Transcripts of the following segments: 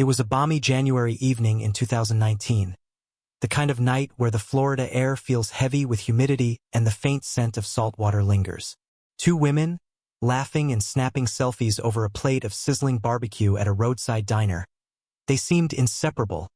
It was a balmy January evening in 2019. The kind of night where the Florida air feels heavy with humidity and the faint scent of salt water lingers. Two women, laughing and snapping selfies over a plate of sizzling barbecue at a roadside diner. They seemed inseparable,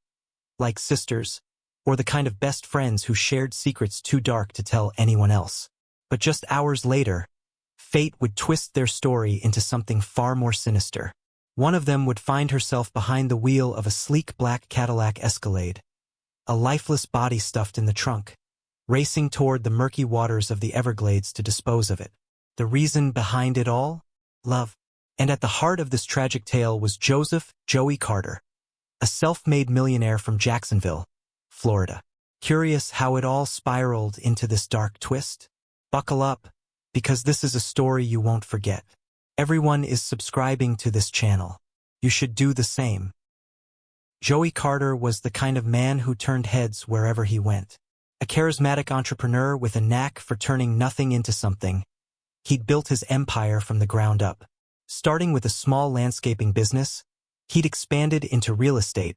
like sisters, or the kind of best friends who shared secrets too dark to tell anyone else. But just hours later, fate would twist their story into something far more sinister. One of them would find herself behind the wheel of a sleek black Cadillac Escalade, a lifeless body stuffed in the trunk, racing toward the murky waters of the Everglades to dispose of it. The reason behind it all? Love. And at the heart of this tragic tale was Joseph "Joey" Carter, a self-made millionaire from Jacksonville, Florida. Curious how it all spiraled into this dark twist? Buckle up, because this is a story you won't forget. Everyone is subscribing to this channel. You should do the same. Joey Carter was the kind of man who turned heads wherever he went. A charismatic entrepreneur with a knack for turning nothing into something. He'd built his empire from the ground up. Starting with a small landscaping business, he'd expanded into real estate,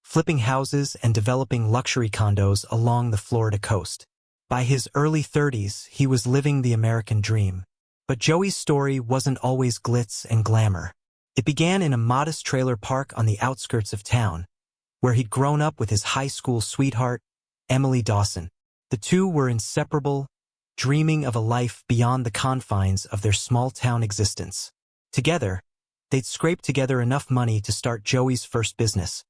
flipping houses and developing luxury condos along the Florida coast. By his early 30s, he was living the American dream. But Joey's story wasn't always glitz and glamour. It began in a modest trailer park on the outskirts of town, where he'd grown up with his high school sweetheart, Emily Dawson. The two were inseparable, dreaming of a life beyond the confines of their small-town existence. Together, they'd scraped together enough money to start Joey's first business,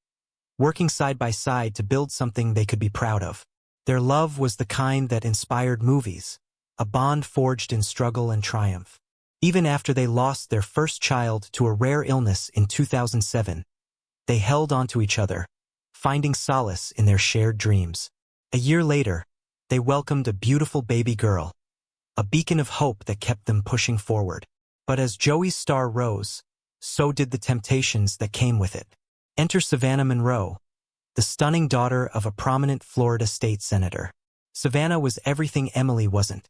working side by side to build something they could be proud of. Their love was the kind that inspired movies, a bond forged in struggle and triumph. Even after they lost their first child to a rare illness in 2007, they held on to each other, finding solace in their shared dreams. A year later, they welcomed a beautiful baby girl, a beacon of hope that kept them pushing forward. But as Joey's star rose, so did the temptations that came with it. Enter Savannah Monroe, the stunning daughter of a prominent Florida state senator. Savannah was everything Emily wasn't.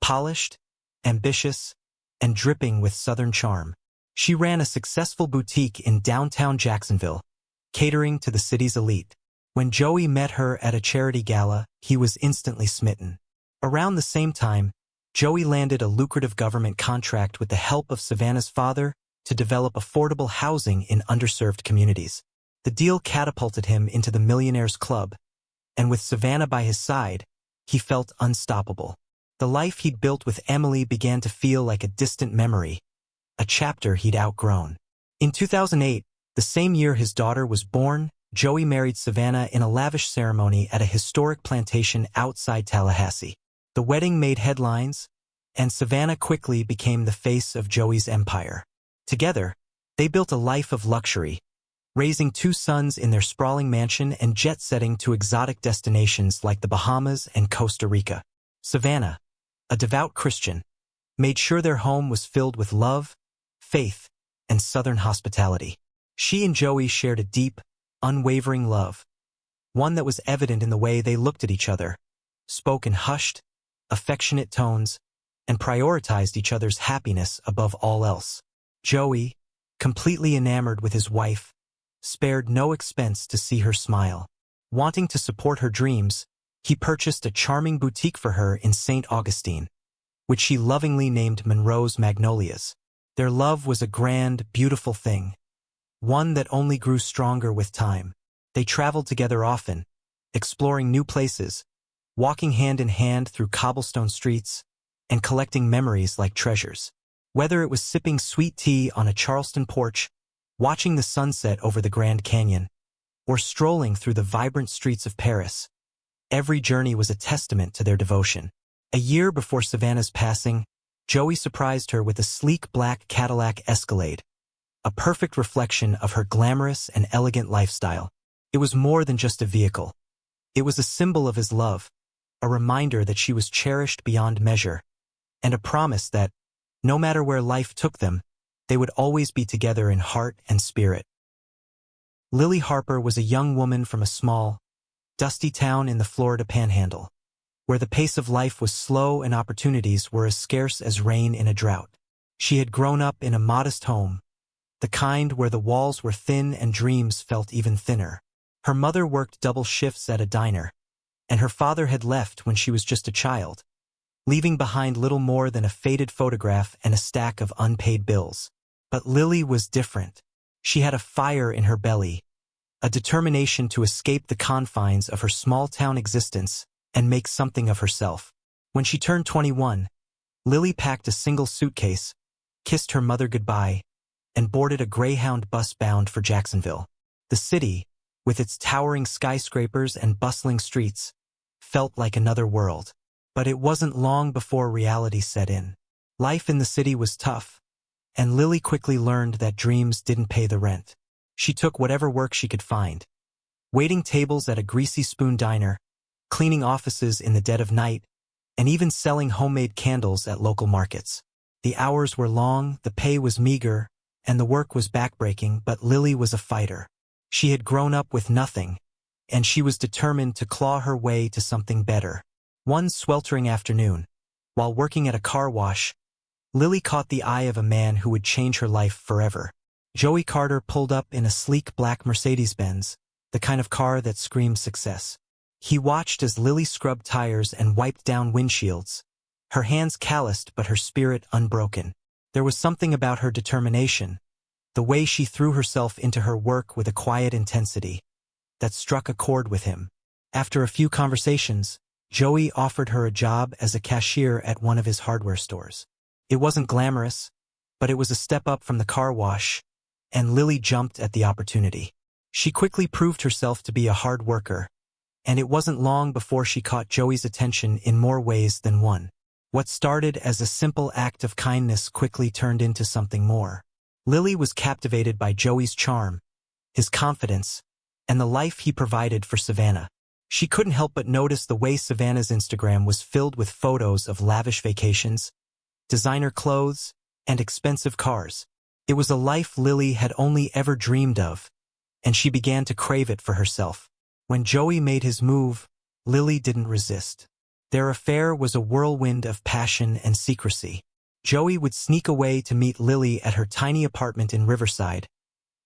Polished, ambitious, and dripping with Southern charm. She ran a successful boutique in downtown Jacksonville, catering to the city's elite. When Joey met her at a charity gala, he was instantly smitten. Around the same time, Joey landed a lucrative government contract with the help of Savannah's father to develop affordable housing in underserved communities. The deal catapulted him into the Millionaires Club, and with Savannah by his side, he felt unstoppable. The life he'd built with Emily began to feel like a distant memory, a chapter he'd outgrown. In 2008, the same year his daughter was born, Joey married Savannah in a lavish ceremony at a historic plantation outside Tallahassee. The wedding made headlines, and Savannah quickly became the face of Joey's empire. Together, they built a life of luxury, raising two sons in their sprawling mansion and jet-setting to exotic destinations like the Bahamas and Costa Rica. Savannah, a devout Christian, made sure their home was filled with love, faith, and Southern hospitality. She and Joey shared a deep, unwavering love, one that was evident in the way they looked at each other, spoke in hushed, affectionate tones, and prioritized each other's happiness above all else. Joey, completely enamored with his wife, spared no expense to see her smile. Wanting to support her dreams, he purchased a charming boutique for her in St. Augustine, which she lovingly named Monroe's Magnolias. Their love was a grand, beautiful thing, one that only grew stronger with time. They traveled together often, exploring new places, walking hand in hand through cobblestone streets, and collecting memories like treasures. Whether it was sipping sweet tea on a Charleston porch, watching the sunset over the Grand Canyon, or strolling through the vibrant streets of Paris, every journey was a testament to their devotion. A year before Savannah's passing, Joey surprised her with a sleek black Cadillac Escalade, a perfect reflection of her glamorous and elegant lifestyle. It was more than just a vehicle. It was a symbol of his love, a reminder that she was cherished beyond measure, and a promise that, no matter where life took them, they would always be together in heart and spirit. Lily Harper was a young woman from a small, dusty town in the Florida Panhandle, where the pace of life was slow and opportunities were as scarce as rain in a drought. She had grown up in a modest home, the kind where the walls were thin and dreams felt even thinner. Her mother worked double shifts at a diner, and her father had left when she was just a child, leaving behind little more than a faded photograph and a stack of unpaid bills. But Lily was different. She had a fire in her belly, a determination to escape the confines of her small-town existence and make something of herself. When she turned 21, Lily packed a single suitcase, kissed her mother goodbye, and boarded a Greyhound bus bound for Jacksonville. The city, with its towering skyscrapers and bustling streets, felt like another world. But it wasn't long before reality set in. Life in the city was tough, and Lily quickly learned that dreams didn't pay the rent. She took whatever work she could find, waiting tables at a greasy spoon diner, cleaning offices in the dead of night, and even selling homemade candles at local markets. The hours were long, the pay was meager, and the work was backbreaking, but Lily was a fighter. She had grown up with nothing, and she was determined to claw her way to something better. One sweltering afternoon, while working at a car wash, Lily caught the eye of a man who would change her life forever. Joey Carter pulled up in a sleek black Mercedes-Benz, the kind of car that screams success. He watched as Lily scrubbed tires and wiped down windshields, her hands calloused but her spirit unbroken. There was something about her determination, the way she threw herself into her work with a quiet intensity, that struck a chord with him. After a few conversations, Joey offered her a job as a cashier at one of his hardware stores. It wasn't glamorous, but it was a step up from the car wash, and Lily jumped at the opportunity. She quickly proved herself to be a hard worker, and it wasn't long before she caught Joey's attention in more ways than one. What started as a simple act of kindness quickly turned into something more. Lily was captivated by Joey's charm, his confidence, and the life he provided for Savannah. She couldn't help but notice the way Savannah's Instagram was filled with photos of lavish vacations, designer clothes, and expensive cars. It was a life Lily had only ever dreamed of, and she began to crave it for herself. When Joey made his move, Lily didn't resist. Their affair was a whirlwind of passion and secrecy. Joey would sneak away to meet Lily at her tiny apartment in Riverside,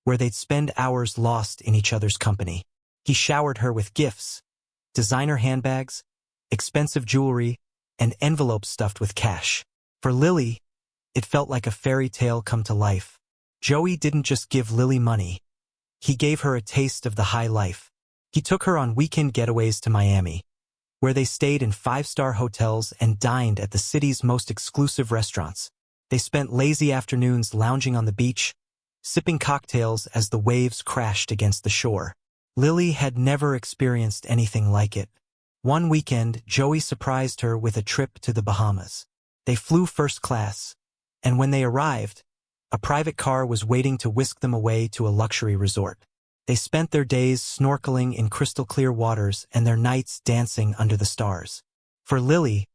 where they'd spend hours lost in each other's company. He showered her with gifts, designer handbags, expensive jewelry, and envelopes stuffed with cash. For Lily, it felt like a fairy tale come to life. Joey didn't just give Lily money. He gave her a taste of the high life. He took her on weekend getaways to Miami, where they stayed in five-star hotels and dined at the city's most exclusive restaurants. They spent lazy afternoons lounging on the beach, sipping cocktails as the waves crashed against the shore. Lily had never experienced anything like it. One weekend, Joey surprised her with a trip to the Bahamas. They flew first class, and when they arrived, a private car was waiting to whisk them away to a luxury resort. They spent their days snorkeling in crystal-clear waters and their nights dancing under the stars. For Lily,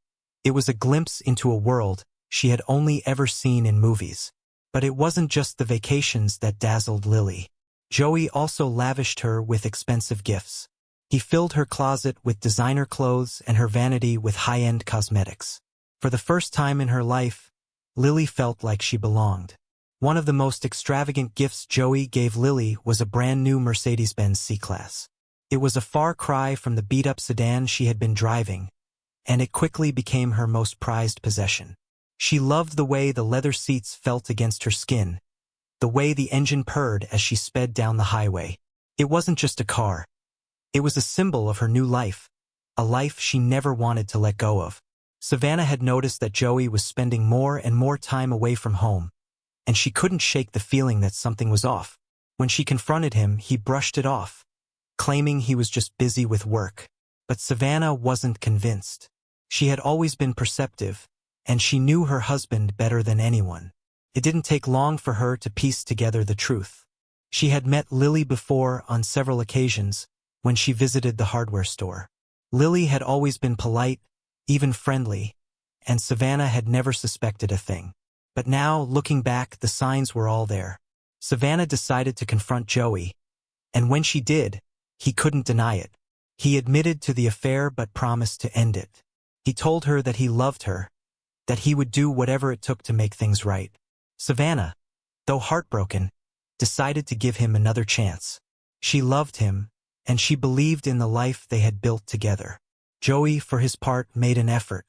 it was a glimpse into a world she had only ever seen in movies. But it wasn't just the vacations that dazzled Lily. Joey also lavished her with expensive gifts. He filled her closet with designer clothes and her vanity with high-end cosmetics. For the first time in her life, Lily felt like she belonged. One of the most extravagant gifts Joey gave Lily was a brand-new Mercedes-Benz C-Class. It was a far cry from the beat-up sedan she had been driving, and it quickly became her most prized possession. She loved the way the leather seats felt against her skin, the way the engine purred as she sped down the highway. It wasn't just a car. It was a symbol of her new life, a life she never wanted to let go of. Savannah had noticed that Joey was spending more and more time away from home, and she couldn't shake the feeling that something was off. When she confronted him, he brushed it off, claiming he was just busy with work. But Savannah wasn't convinced. She had always been perceptive, and she knew her husband better than anyone. It didn't take long for her to piece together the truth. She had met Lily before on several occasions when she visited the hardware store. Lily had always been polite, even friendly, and Savannah had never suspected a thing. But now, looking back, the signs were all there. Savannah decided to confront Joey, and when she did, he couldn't deny it. He admitted to the affair but promised to end it. He told her that he loved her, that he would do whatever it took to make things right. Savannah, though heartbroken, decided to give him another chance. She loved him, and she believed in the life they had built together. Joey, for his part, made an effort.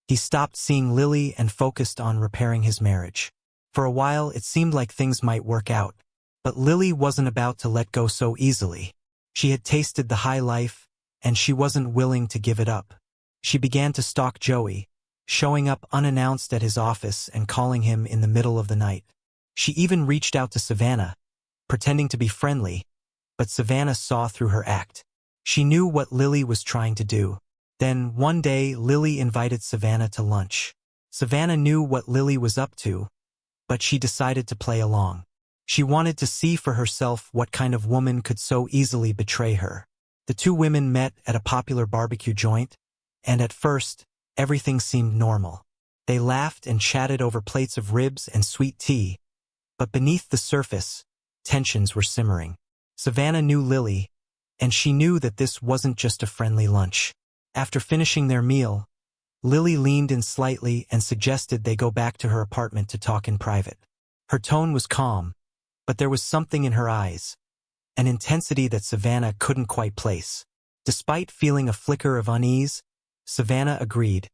He stopped seeing Lily and focused on repairing his marriage. For a while, it seemed like things might work out. But Lily wasn't about to let go so easily. She had tasted the high life, and she wasn't willing to give it up. She began to stalk Joey, showing up unannounced at his office and calling him in the middle of the night. She even reached out to Savannah, pretending to be friendly, but Savannah saw through her act. She knew what Lily was trying to do. Then, one day, Lily invited Savannah to lunch. Savannah knew what Lily was up to, but she decided to play along. She wanted to see for herself what kind of woman could so easily betray her. The two women met at a popular barbecue joint, and at first, everything seemed normal. They laughed and chatted over plates of ribs and sweet tea, but beneath the surface, tensions were simmering. Savannah knew Lily, and she knew that this wasn't just a friendly lunch. After finishing their meal, Lily leaned in slightly and suggested they go back to her apartment to talk in private. Her tone was calm, but there was something in her eyes, an intensity that Savannah couldn't quite place. Despite feeling a flicker of unease, Savannah agreed,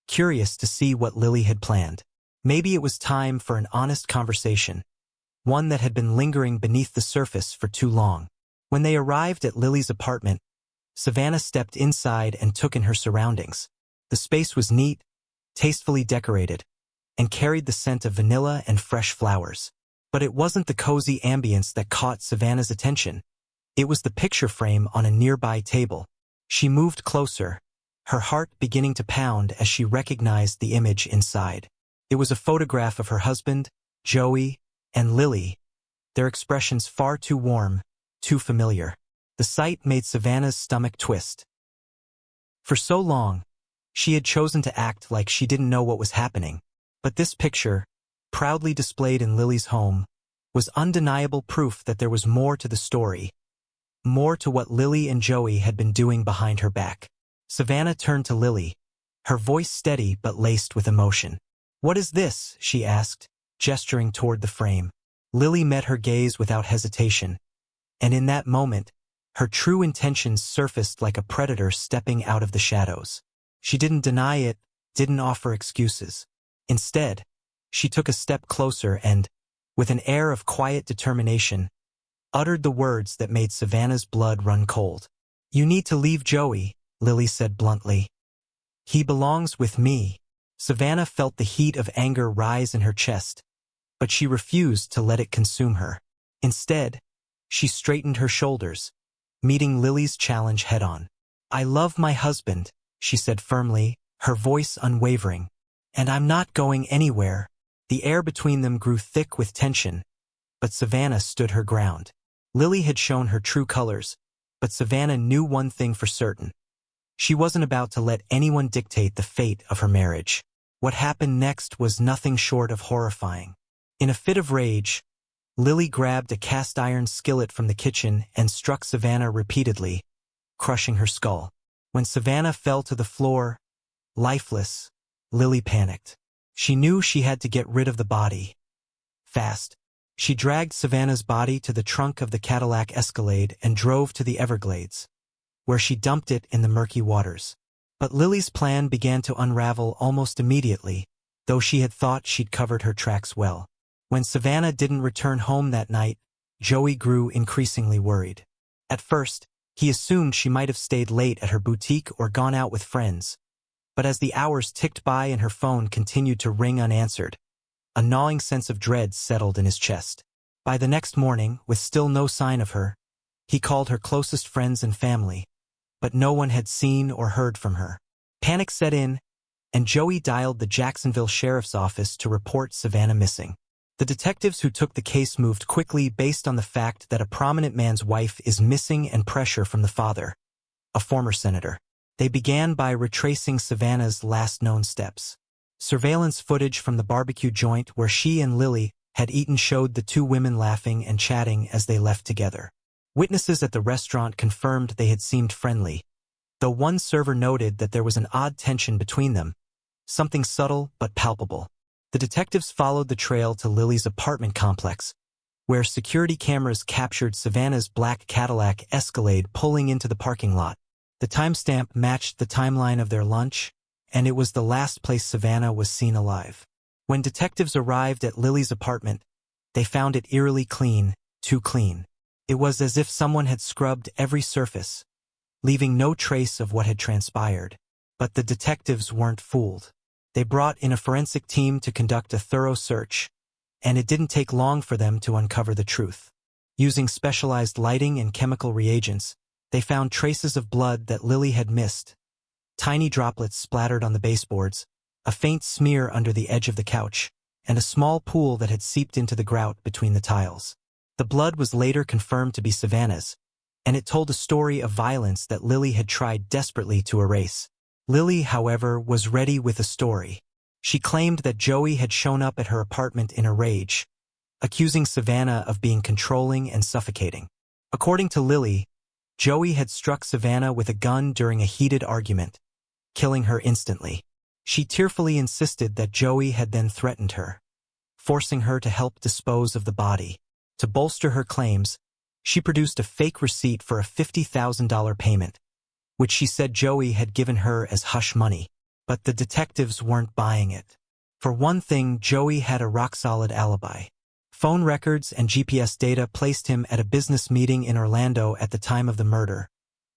curious to see what Lily had planned. Maybe it was time for an honest conversation, one that had been lingering beneath the surface for too long. When they arrived at Lily's apartment, Savannah stepped inside and took in her surroundings. The space was neat, tastefully decorated, and carried the scent of vanilla and fresh flowers. But it wasn't the cozy ambience that caught Savannah's attention. It was the picture frame on a nearby table. She moved closer, her heart beginning to pound as she recognized the image inside. It was a photograph of her husband, Joey, and Lily, their expressions far too warm, too familiar. The sight made Savannah's stomach twist. For so long, she had chosen to act like she didn't know what was happening. But this picture, proudly displayed in Lily's home, was undeniable proof that there was more to the story, more to what Lily and Joey had been doing behind her back. Savannah turned to Lily, her voice steady but laced with emotion. "What is this?" she asked, gesturing toward the frame. Lily met her gaze without hesitation, and in that moment, her true intentions surfaced like a predator stepping out of the shadows. She didn't deny it, didn't offer excuses. Instead, she took a step closer and, with an air of quiet determination, uttered the words that made Savannah's blood run cold. "You need to leave Joey," Lily said bluntly. "He belongs with me." Savannah felt the heat of anger rise in her chest, but she refused to let it consume her. Instead, she straightened her shoulders, meeting Lily's challenge head-on. "I love my husband," she said firmly, her voice unwavering, "and I'm not going anywhere." The air between them grew thick with tension, but Savannah stood her ground. Lily had shown her true colors, but Savannah knew one thing for certain. She wasn't about to let anyone dictate the fate of her marriage. What happened next was nothing short of horrifying. In a fit of rage, Lily grabbed a cast-iron skillet from the kitchen and struck Savannah repeatedly, crushing her skull. When Savannah fell to the floor, lifeless, Lily panicked. She knew she had to get rid of the body. Fast. She dragged Savannah's body to the trunk of the Cadillac Escalade and drove to the Everglades, where she dumped it in the murky waters. But Lily's plan began to unravel almost immediately, though she had thought she'd covered her tracks well. When Savannah didn't return home that night, Joey grew increasingly worried. At first, he assumed she might have stayed late at her boutique or gone out with friends. But as the hours ticked by and her phone continued to ring unanswered, a gnawing sense of dread settled in his chest. By the next morning, with still no sign of her, he called her closest friends and family, but no one had seen or heard from her. Panic set in, and Joey dialed the Jacksonville Sheriff's Office to report Savannah missing. The detectives who took the case moved quickly based on the fact that a prominent man's wife is missing and pressure from the father, a former senator. They began by retracing Savannah's last known steps. Surveillance footage from the barbecue joint where she and Lily had eaten showed the two women laughing and chatting as they left together. Witnesses at the restaurant confirmed they had seemed friendly, though one server noted that there was an odd tension between them, something subtle but palpable. The detectives followed the trail to Lily's apartment complex, where security cameras captured Savannah's black Cadillac Escalade pulling into the parking lot. The timestamp matched the timeline of their lunch, and it was the last place Savannah was seen alive. When detectives arrived at Lily's apartment, they found it eerily clean, too clean. It was as if someone had scrubbed every surface, leaving no trace of what had transpired. But the detectives weren't fooled. They brought in a forensic team to conduct a thorough search, and it didn't take long for them to uncover the truth. Using specialized lighting and chemical reagents, they found traces of blood that Lily had missed. Tiny droplets splattered on the baseboards, a faint smear under the edge of the couch, and a small pool that had seeped into the grout between the tiles. The blood was later confirmed to be Savannah's, and it told a story of violence that Lily had tried desperately to erase. Lily, however, was ready with a story. She claimed that Joey had shown up at her apartment in a rage, accusing Savannah of being controlling and suffocating. According to Lily, Joey had struck Savannah with a gun during a heated argument, killing her instantly. She tearfully insisted that Joey had then threatened her, forcing her to help dispose of the body. To bolster her claims, she produced a fake receipt for a $50,000 payment, which she said Joey had given her as hush money. But the detectives weren't buying it. For one thing, Joey had a rock-solid alibi. Phone records and GPS data placed him at a business meeting in Orlando at the time of the murder,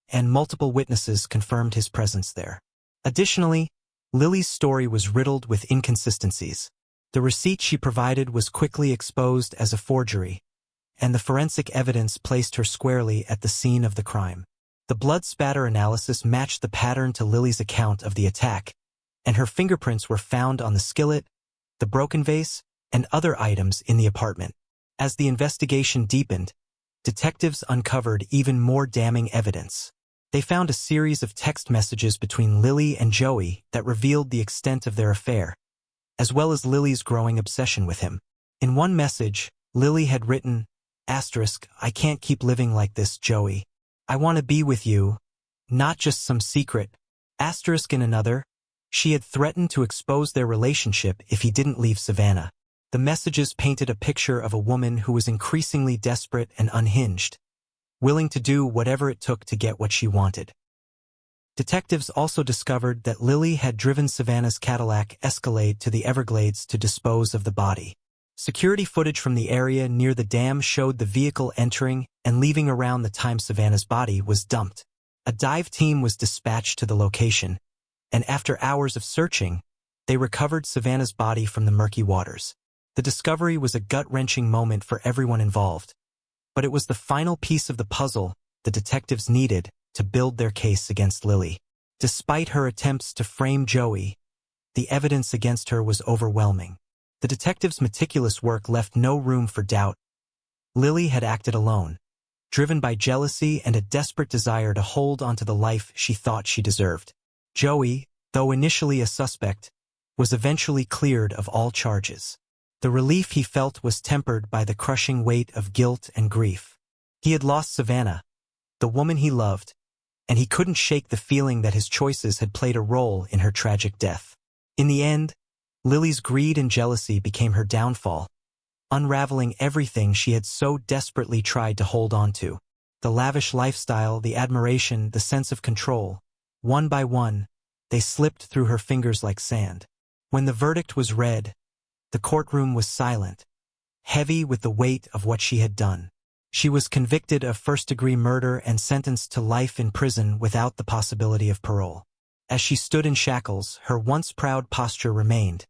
and multiple witnesses confirmed his presence there. Additionally, Lily's story was riddled with inconsistencies. The receipt she provided was quickly exposed as a forgery, and the forensic evidence placed her squarely at the scene of the crime. The blood spatter analysis matched the pattern to Lily's account of the attack, and her fingerprints were found on the skillet, the broken vase, and other items in the apartment. As the investigation deepened, detectives uncovered even more damning evidence. They found a series of text messages between Lily and Joey that revealed the extent of their affair, as well as Lily's growing obsession with him. In one message, Lily had written, "I can't keep living like this, Joey. I want to be with you, not just some secret." In another, she had threatened to expose their relationship if he didn't leave Savannah. The messages painted a picture of a woman who was increasingly desperate and unhinged, willing to do whatever it took to get what she wanted. Detectives also discovered that Lily had driven Savannah's Cadillac Escalade to the Everglades to dispose of the body. Security footage from the area near the dam showed the vehicle entering and leaving around the time Savannah's body was dumped. A dive team was dispatched to the location, and after hours of searching, they recovered Savannah's body from the murky waters. The discovery was a gut-wrenching moment for everyone involved, but it was the final piece of the puzzle the detectives needed to build their case against Lily. Despite her attempts to frame Joey, the evidence against her was overwhelming. The detectives' meticulous work left no room for doubt. Lily had acted alone, driven by jealousy and a desperate desire to hold onto the life she thought she deserved. Joey, though initially a suspect, was eventually cleared of all charges. The relief he felt was tempered by the crushing weight of guilt and grief. He had lost Savannah, the woman he loved, and he couldn't shake the feeling that his choices had played a role in her tragic death. In the end, Lily's greed and jealousy became her downfall, unraveling everything she had so desperately tried to hold on to. The lavish lifestyle, the admiration, the sense of control. One by one, they slipped through her fingers like sand. When the verdict was read, the courtroom was silent, heavy with the weight of what she had done. She was convicted of first-degree murder and sentenced to life in prison without the possibility of parole. As she stood in shackles, her once proud posture remained,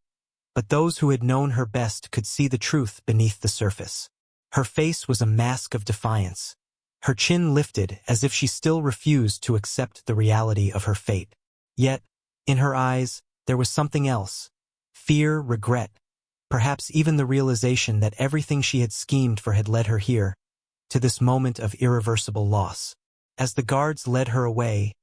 but those who had known her best could see the truth beneath the surface. Her face was a mask of defiance, her chin lifted as if she still refused to accept the reality of her fate. Yet, in her eyes, there was something else: fear, regret, perhaps even the realization that everything she had schemed for had led her here, to this moment of irreversible loss. As the guards led her away,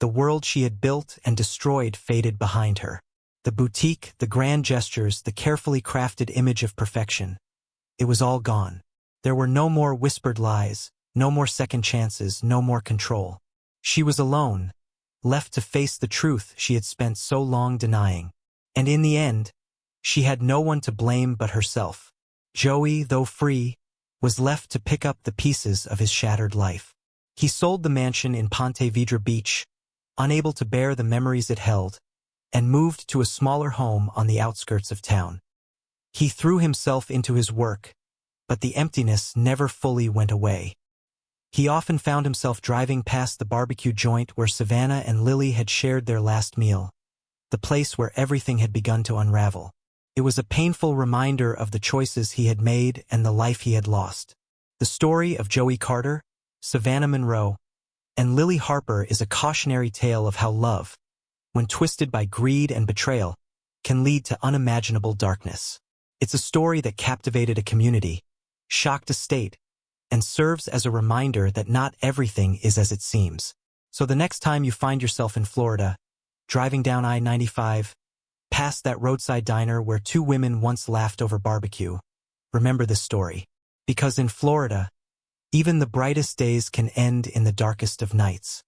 the world she had built and destroyed faded behind her. The boutique, the grand gestures, the carefully crafted image of perfection. It was all gone. There were no more whispered lies, no more second chances, no more control. She was alone, left to face the truth she had spent so long denying. And in the end, she had no one to blame but herself. Joey, though free, was left to pick up the pieces of his shattered life. He sold the mansion in Ponte Vedra Beach, unable to bear the memories it held, and moved to a smaller home on the outskirts of town. He threw himself into his work, but the emptiness never fully went away. He often found himself driving past the barbecue joint where Savannah and Lily had shared their last meal, the place where everything had begun to unravel. It was a painful reminder of the choices he had made and the life he had lost. The story of Joey Carter, Savannah Monroe, and Lily Harper is a cautionary tale of how love, when twisted by greed and betrayal, can lead to unimaginable darkness. It's a story that captivated a community, shocked a state, and serves as a reminder that not everything is as it seems. So the next time you find yourself in Florida, driving down I-95, past that roadside diner where two women once laughed over barbecue, remember this story. Because in Florida, even the brightest days can end in the darkest of nights.